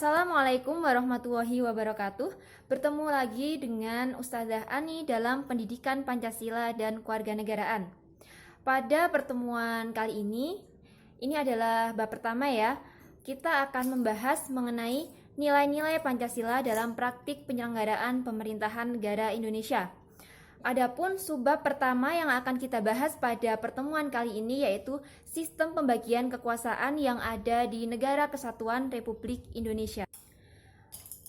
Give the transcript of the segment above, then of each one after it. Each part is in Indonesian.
Assalamualaikum warahmatullahi wabarakatuh. Bertemu lagi dengan Ustazah Ani dalam Pendidikan Pancasila dan Kewarganegaraan. Pada pertemuan kali ini adalah bab pertama ya. Kita akan membahas mengenai nilai-nilai Pancasila dalam praktik penyelenggaraan pemerintahan negara Indonesia. Adapun subbab pertama yang akan kita bahas pada pertemuan kali ini yaitu sistem pembagian kekuasaan yang ada di Negara Kesatuan Republik Indonesia.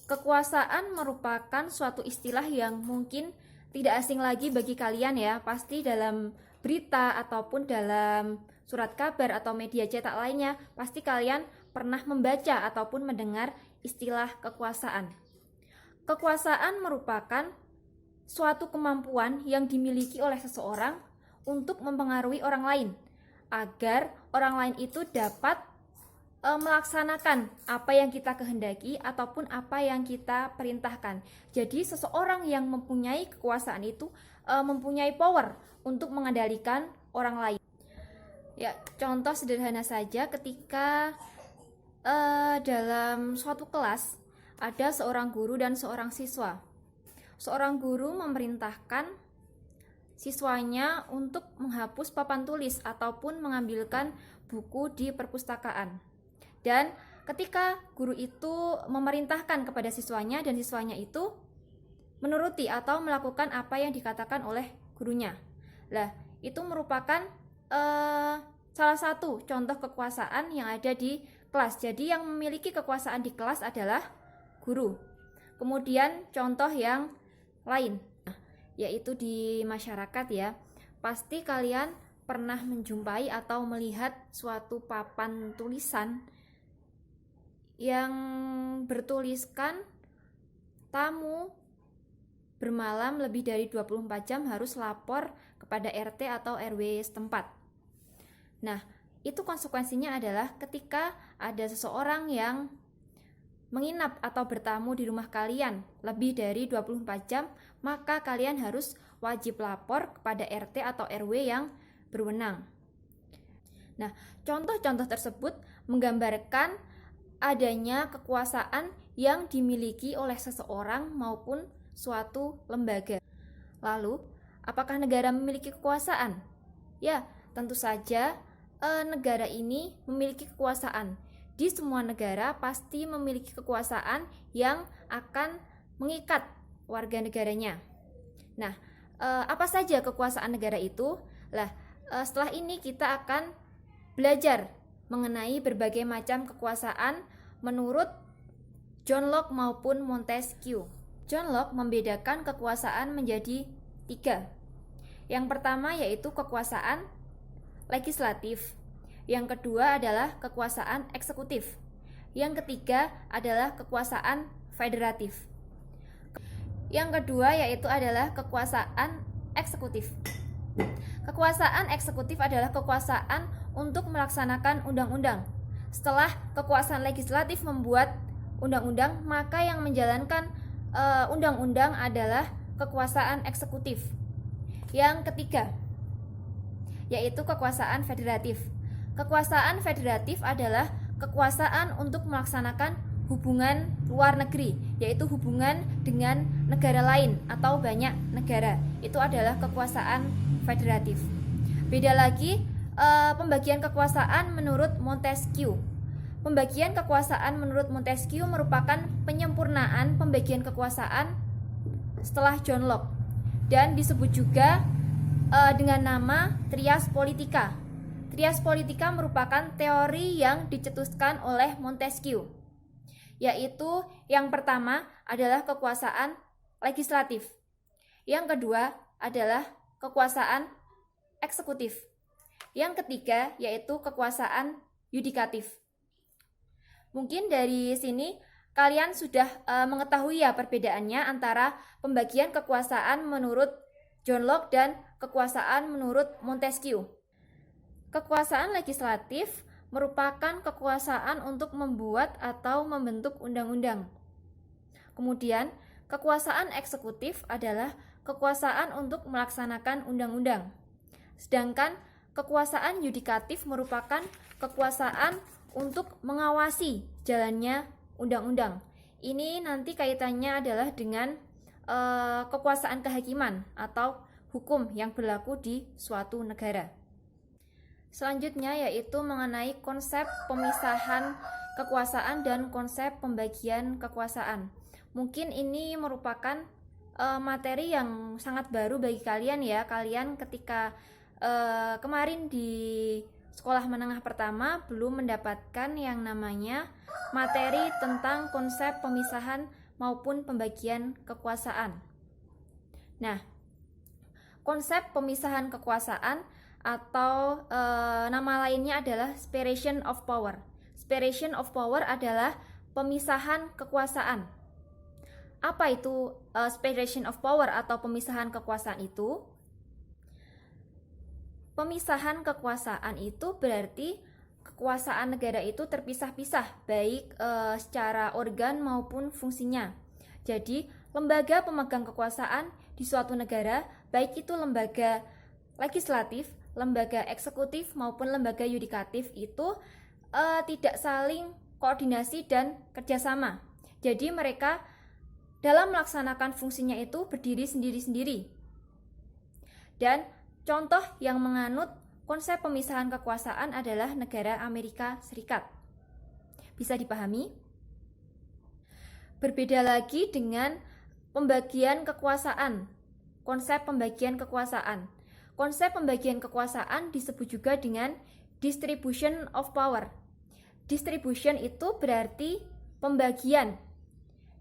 Kekuasaan merupakan suatu istilah yang mungkin tidak asing lagi bagi kalian ya. Pasti dalam berita ataupun dalam surat kabar atau media cetak lainnya, pasti kalian pernah membaca ataupun mendengar istilah kekuasaan. Kekuasaan merupakan suatu kemampuan yang dimiliki oleh seseorang untuk mempengaruhi orang lain agar orang lain itu dapat melaksanakan apa yang kita kehendaki ataupun apa yang kita perintahkan. Jadi seseorang yang mempunyai kekuasaan itu mempunyai power untuk mengendalikan orang lain. Ya, contoh sederhana saja ketika dalam suatu kelas ada seorang guru dan seorang siswa. Seorang guru memerintahkan siswanya untuk menghapus papan tulis ataupun mengambilkan buku di perpustakaan. Dan ketika guru itu memerintahkan kepada siswanya dan siswanya itu menuruti atau melakukan apa yang dikatakan oleh gurunya. Lah, itu merupakan salah satu contoh kekuasaan yang ada di kelas. Jadi yang memiliki kekuasaan di kelas adalah guru. Kemudian contoh yang lain, yaitu di masyarakat ya. Pasti kalian pernah menjumpai atau melihat suatu papan tulisan yang bertuliskan tamu bermalam lebih dari 24 jam harus lapor kepada RT atau RW setempat. Nah, itu konsekuensinya adalah ketika ada seseorang yang menginap atau bertamu di rumah kalian lebih dari 24 jam, maka kalian harus wajib lapor kepada RT atau RW yang berwenang. Nah, contoh-contoh tersebut menggambarkan adanya kekuasaan yang dimiliki oleh seseorang maupun suatu lembaga. Lalu, apakah negara memiliki kekuasaan? Ya, tentu saja negara ini memiliki kekuasaan. Di semua negara pasti memiliki kekuasaan yang akan mengikat warga negaranya. Nah, apa saja kekuasaan negara itu? Setelah ini kita akan belajar mengenai berbagai macam kekuasaan menurut John Locke maupun Montesquieu. John Locke membedakan kekuasaan menjadi 3. Yang pertama yaitu kekuasaan legislatif. Yang kedua adalah kekuasaan eksekutif. Yang ketiga adalah kekuasaan federatif. Yang kedua yaitu adalah kekuasaan eksekutif. Kekuasaan eksekutif adalah kekuasaan untuk melaksanakan undang-undang. Setelah kekuasaan legislatif membuat undang-undang, maka yang menjalankan undang-undang adalah kekuasaan eksekutif. Yang ketiga yaitu kekuasaan federatif. Kekuasaan federatif adalah kekuasaan untuk melaksanakan hubungan luar negeri, yaitu hubungan dengan negara lain atau banyak negara. Itu adalah kekuasaan federatif. Beda lagi pembagian kekuasaan menurut Montesquieu. Pembagian kekuasaan menurut Montesquieu merupakan penyempurnaan pembagian kekuasaan setelah John Locke dan disebut juga dengan nama trias politica. Trias politika merupakan teori yang dicetuskan oleh Montesquieu, yaitu yang pertama adalah kekuasaan legislatif, yang kedua adalah kekuasaan eksekutif, yang ketiga yaitu kekuasaan yudikatif. Mungkin dari sini kalian sudah mengetahui ya perbedaannya antara pembagian kekuasaan menurut John Locke dan kekuasaan menurut Montesquieu. Kekuasaan legislatif merupakan kekuasaan untuk membuat atau membentuk undang-undang. Kemudian, kekuasaan eksekutif adalah kekuasaan untuk melaksanakan undang-undang. Sedangkan kekuasaan yudikatif merupakan kekuasaan untuk mengawasi jalannya undang-undang. Ini nanti kaitannya adalah dengan kekuasaan kehakiman atau hukum yang berlaku di suatu negara. Selanjutnya yaitu mengenai konsep pemisahan kekuasaan dan konsep pembagian kekuasaan. Mungkin ini merupakan materi yang sangat baru bagi kalian ya. Kalian ketika kemarin di sekolah menengah pertama belum mendapatkan yang namanya materi tentang konsep pemisahan maupun pembagian kekuasaan. Nah, konsep pemisahan kekuasaan atau nama lainnya adalah separation of power. Separation of power adalah pemisahan kekuasaan. Apa itu separation of power atau pemisahan kekuasaan itu? Pemisahan kekuasaan itu berarti kekuasaan negara itu terpisah-pisah, baik secara organ maupun fungsinya. Jadi, lembaga pemegang kekuasaan di suatu negara, baik itu lembaga legislatif, lembaga eksekutif maupun lembaga yudikatif itu tidak saling koordinasi dan kerjasama. Jadi mereka dalam melaksanakan fungsinya itu berdiri sendiri-sendiri. Dan contoh yang menganut konsep pemisahan kekuasaan adalah negara Amerika Serikat. Bisa dipahami? Berbeda lagi dengan pembagian kekuasaan. Konsep pembagian kekuasaan. Konsep pembagian kekuasaan disebut juga dengan distribution of power. Distribution itu berarti pembagian.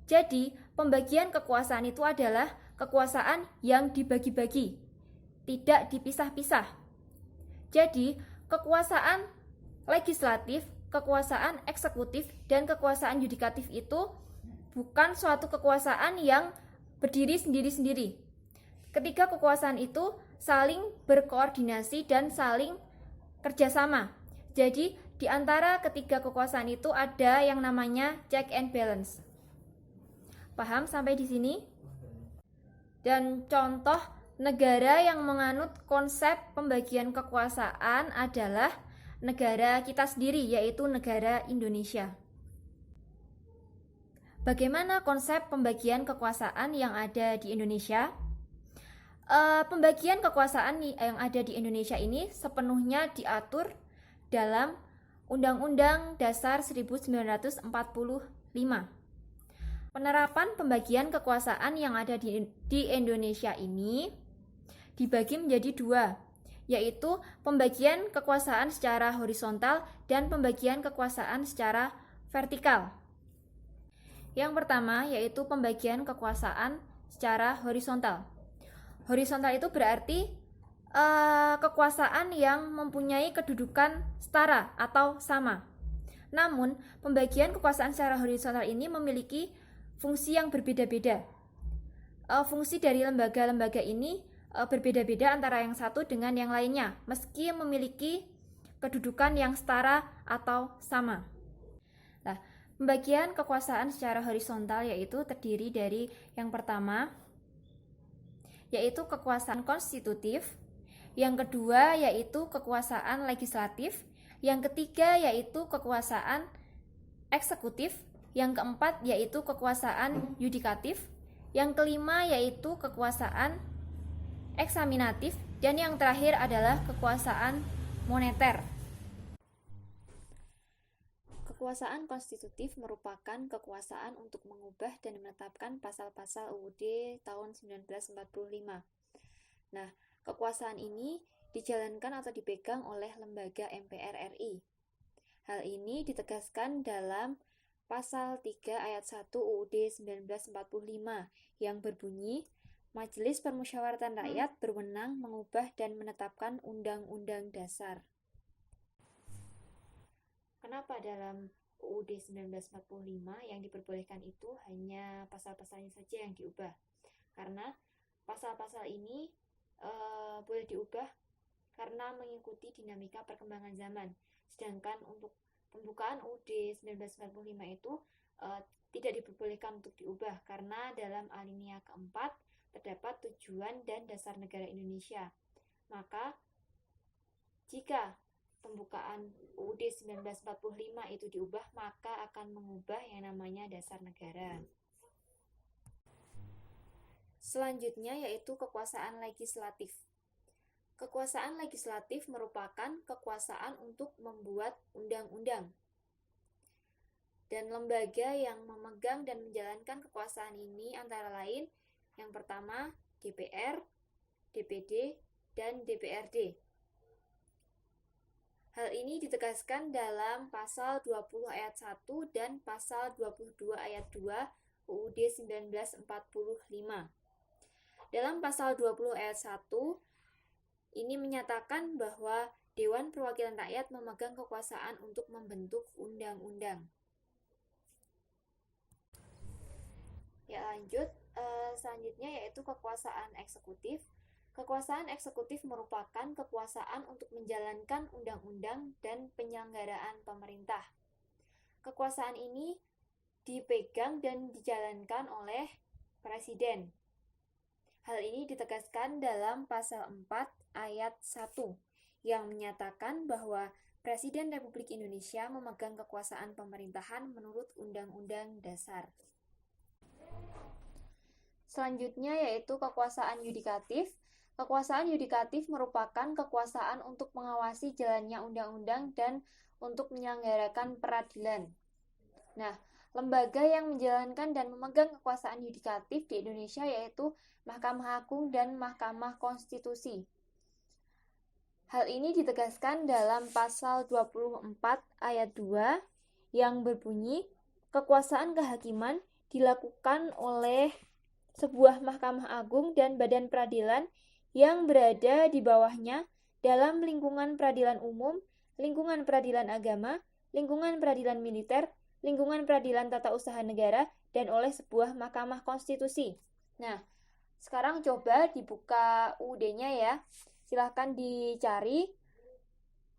Jadi, pembagian kekuasaan itu adalah kekuasaan yang dibagi-bagi, tidak dipisah-pisah. Jadi, kekuasaan legislatif, kekuasaan eksekutif, dan kekuasaan yudikatif itu bukan suatu kekuasaan yang berdiri sendiri-sendiri. Ketika kekuasaan itu saling berkoordinasi dan saling kerjasama. Jadi, di antara ketiga kekuasaan itu ada yang namanya check and balance. Paham sampai di sini? Dan contoh negara yang menganut konsep pembagian kekuasaan adalah negara kita sendiri, yaitu negara Indonesia. Bagaimana konsep pembagian kekuasaan yang ada di Indonesia? Pembagian kekuasaan yang ada di Indonesia ini sepenuhnya diatur dalam Undang-Undang Dasar 1945. Penerapan pembagian kekuasaan yang ada di Indonesia ini dibagi menjadi dua, yaitu pembagian kekuasaan secara horizontal dan pembagian kekuasaan secara vertikal. Yang pertama yaitu pembagian kekuasaan secara horizontal. Horizontal itu berarti kekuasaan yang mempunyai kedudukan setara atau sama. Namun, pembagian kekuasaan secara horizontal ini memiliki fungsi yang berbeda-beda. Fungsi dari lembaga-lembaga ini berbeda-beda antara yang satu dengan yang lainnya, meski memiliki kedudukan yang setara atau sama. Nah, pembagian kekuasaan secara horizontal yaitu terdiri dari yang pertama, yaitu kekuasaan konstitutif, yang kedua yaitu kekuasaan legislatif, yang ketiga yaitu kekuasaan eksekutif, yang keempat yaitu kekuasaan yudikatif, yang kelima yaitu kekuasaan eksaminatif, dan yang terakhir adalah kekuasaan moneter. Kekuasaan konstitutif merupakan kekuasaan untuk mengubah dan menetapkan pasal-pasal UUD tahun 1945. Nah, kekuasaan ini dijalankan atau dipegang oleh lembaga MPR RI. Hal ini ditegaskan dalam pasal 3 ayat 1 UUD 1945 yang berbunyi, Majelis Permusyawaratan Rakyat berwenang mengubah dan menetapkan undang-undang dasar. Kenapa dalam UUD 1945 yang diperbolehkan itu hanya pasal-pasalnya saja yang diubah? Karena pasal-pasal ini boleh diubah karena mengikuti dinamika perkembangan zaman. Sedangkan untuk pembukaan UUD 1945 itu tidak diperbolehkan untuk diubah karena dalam alinea keempat terdapat tujuan dan dasar negara Indonesia. Maka jika pembukaan UUD 1945 itu diubah, maka akan mengubah yang namanya dasar negara. Selanjutnya yaitu kekuasaan legislatif. Kekuasaan legislatif merupakan kekuasaan untuk membuat undang-undang. Dan lembaga yang memegang dan menjalankan kekuasaan ini antara lain yang pertama DPR, DPD, dan DPRD. Hal ini ditegaskan dalam pasal 20 ayat 1 dan pasal 22 ayat 2 UUD 1945. Dalam pasal 20 ayat 1 ini menyatakan bahwa Dewan Perwakilan Rakyat memegang kekuasaan untuk membentuk undang-undang. Ya, lanjut. Selanjutnya yaitu kekuasaan eksekutif. Kekuasaan eksekutif merupakan kekuasaan untuk menjalankan undang-undang dan penyelenggaraan pemerintah. Kekuasaan ini dipegang dan dijalankan oleh Presiden. Hal ini ditegaskan dalam pasal 4 ayat 1 yang menyatakan bahwa Presiden Republik Indonesia memegang kekuasaan pemerintahan menurut Undang-Undang Dasar. Selanjutnya yaitu kekuasaan yudikatif. Kekuasaan yudikatif merupakan kekuasaan untuk mengawasi jalannya undang-undang dan untuk menyelenggarakan peradilan. Nah, lembaga yang menjalankan dan memegang kekuasaan yudikatif di Indonesia yaitu Mahkamah Agung dan Mahkamah Konstitusi. Hal ini ditegaskan dalam pasal 24 ayat 2 yang berbunyi, kekuasaan kehakiman dilakukan oleh sebuah Mahkamah Agung dan badan peradilan yang berada di bawahnya dalam lingkungan peradilan umum, lingkungan peradilan agama, lingkungan peradilan militer, lingkungan peradilan tata usaha negara, dan oleh sebuah Mahkamah Konstitusi. Nah, sekarang coba dibuka UUD-nya ya. Silahkan dicari.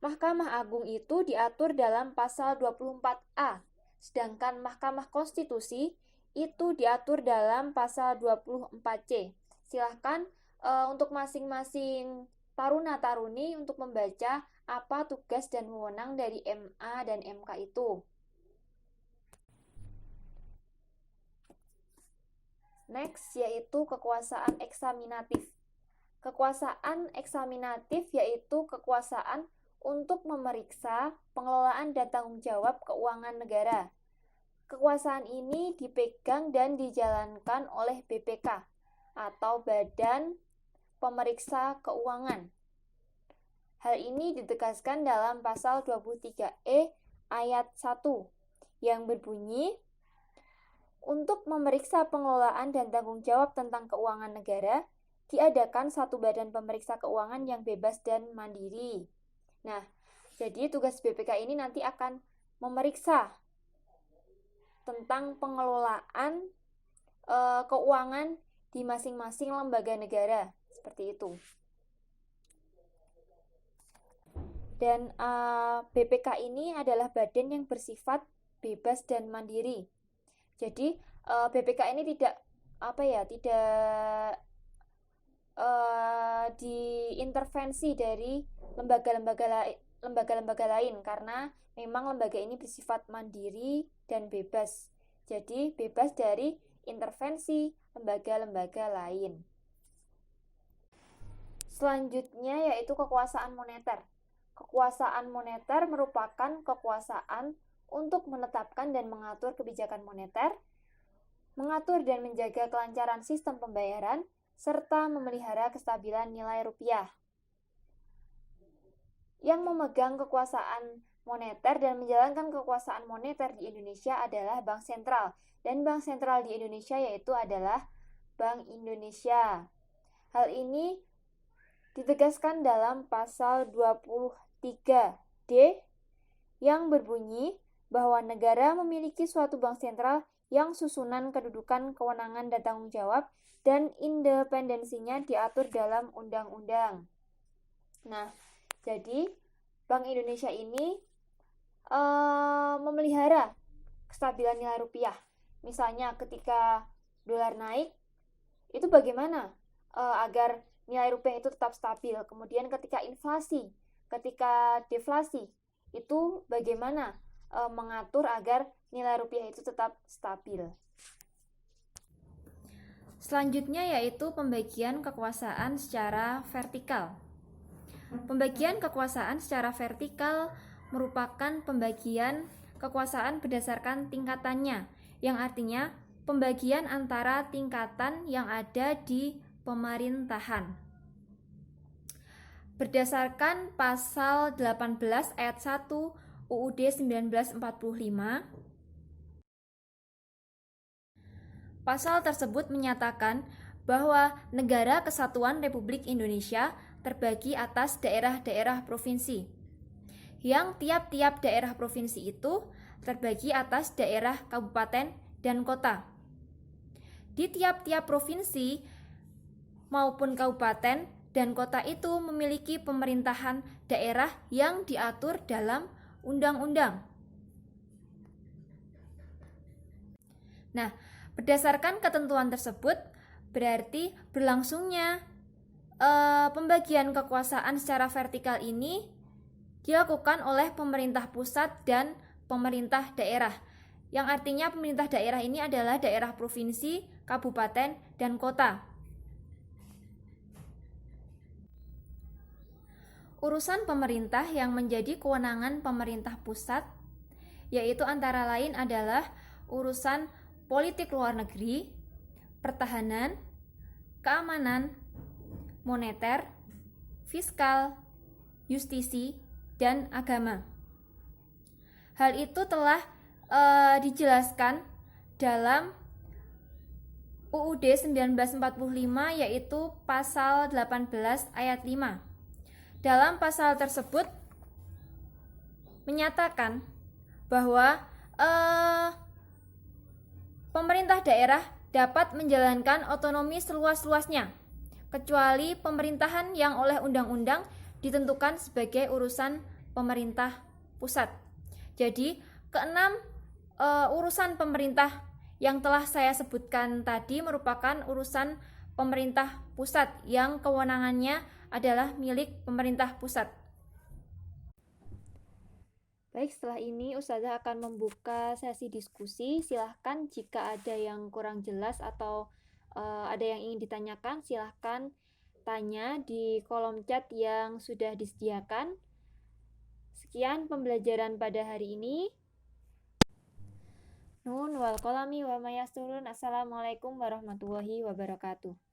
Mahkamah Agung itu diatur dalam pasal 24A, sedangkan Mahkamah Konstitusi itu diatur dalam pasal 24C. Silahkan untuk masing-masing taruna-taruni untuk membaca apa tugas dan wewenang dari MA dan MK itu. Next, yaitu kekuasaan eksaminatif. Kekuasaan eksaminatif yaitu kekuasaan untuk memeriksa pengelolaan dan tanggung jawab keuangan negara. Kekuasaan ini dipegang dan dijalankan oleh BPK atau Badan Pemeriksa Keuangan. Hal ini ditegaskan dalam pasal 23E ayat 1 yang berbunyi, untuk memeriksa pengelolaan dan tanggung jawab tentang keuangan negara, diadakan satu badan pemeriksa keuangan yang bebas dan mandiri. Nah, jadi tugas BPK ini nanti akan memeriksa tentang pengelolaan keuangan di masing-masing lembaga negara, seperti itu. Dan BPK ini adalah badan yang bersifat bebas dan mandiri. Jadi BPK ini tidak diintervensi dari lembaga-lembaga lain karena memang lembaga ini bersifat mandiri dan bebas. Jadi bebas dari intervensi lembaga-lembaga lain. Selanjutnya yaitu kekuasaan moneter. Kekuasaan moneter merupakan kekuasaan untuk menetapkan dan mengatur kebijakan moneter, mengatur dan menjaga kelancaran sistem pembayaran, serta memelihara kestabilan nilai rupiah. Yang memegang kekuasaan moneter dan menjalankan kekuasaan moneter di Indonesia adalah Bank Sentral. Dan Bank Sentral di Indonesia yaitu adalah Bank Indonesia. Hal ini ditegaskan dalam pasal 23D yang berbunyi bahwa negara memiliki suatu bank sentral yang susunan kedudukan, kewenangan, dan tanggung jawab dan independensinya diatur dalam undang-undang. Nah, jadi Bank Indonesia ini memelihara kestabilan nilai rupiah. Misalnya ketika dolar naik, itu bagaimana agar nilai rupiah itu tetap stabil. Kemudian ketika inflasi, ketika deflasi itu bagaimana mengatur agar nilai rupiah itu tetap stabil. Selanjutnya yaitu pembagian kekuasaan secara vertikal. Pembagian kekuasaan secara vertikal merupakan pembagian kekuasaan berdasarkan tingkatannya, yang artinya pembagian antara tingkatan yang ada di pemerintahan. Berdasarkan pasal 18 ayat 1 UUD 1945, pasal tersebut menyatakan bahwa Negara Kesatuan Republik Indonesia terbagi atas daerah-daerah provinsi, yang tiap-tiap daerah provinsi itu terbagi atas daerah kabupaten dan kota. Di tiap-tiap provinsi maupun kabupaten dan kota itu memiliki pemerintahan daerah yang diatur dalam undang-undang. Nah, berdasarkan ketentuan tersebut, berarti berlangsungnya pembagian kekuasaan secara vertikal ini dilakukan oleh pemerintah pusat dan pemerintah daerah, yang artinya pemerintah daerah ini adalah daerah provinsi, kabupaten, dan kota. Urusan pemerintah yang menjadi kewenangan pemerintah pusat yaitu antara lain adalah urusan politik luar negeri, pertahanan, keamanan, moneter, fiskal, justisi, dan agama. Hal itu telah dijelaskan dalam UUD 1945 yaitu pasal 18 ayat 5. Dalam pasal tersebut menyatakan bahwa pemerintah daerah dapat menjalankan otonomi seluas-luasnya, kecuali pemerintahan yang oleh undang-undang ditentukan sebagai urusan pemerintah pusat. Jadi, keenam urusan pemerintah yang telah saya sebutkan tadi merupakan urusan pemerintah pusat yang kewenangannya adalah milik pemerintah pusat. Baik, setelah ini Ustazah akan membuka sesi diskusi. Silahkan jika ada yang kurang jelas atau ada yang ingin ditanyakan, silahkan tanya di kolom chat yang sudah disediakan. Sekian pembelajaran pada hari ini. Nun wal qalami wa ma yasturun. Assalamualaikum warahmatullahi wabarakatuh.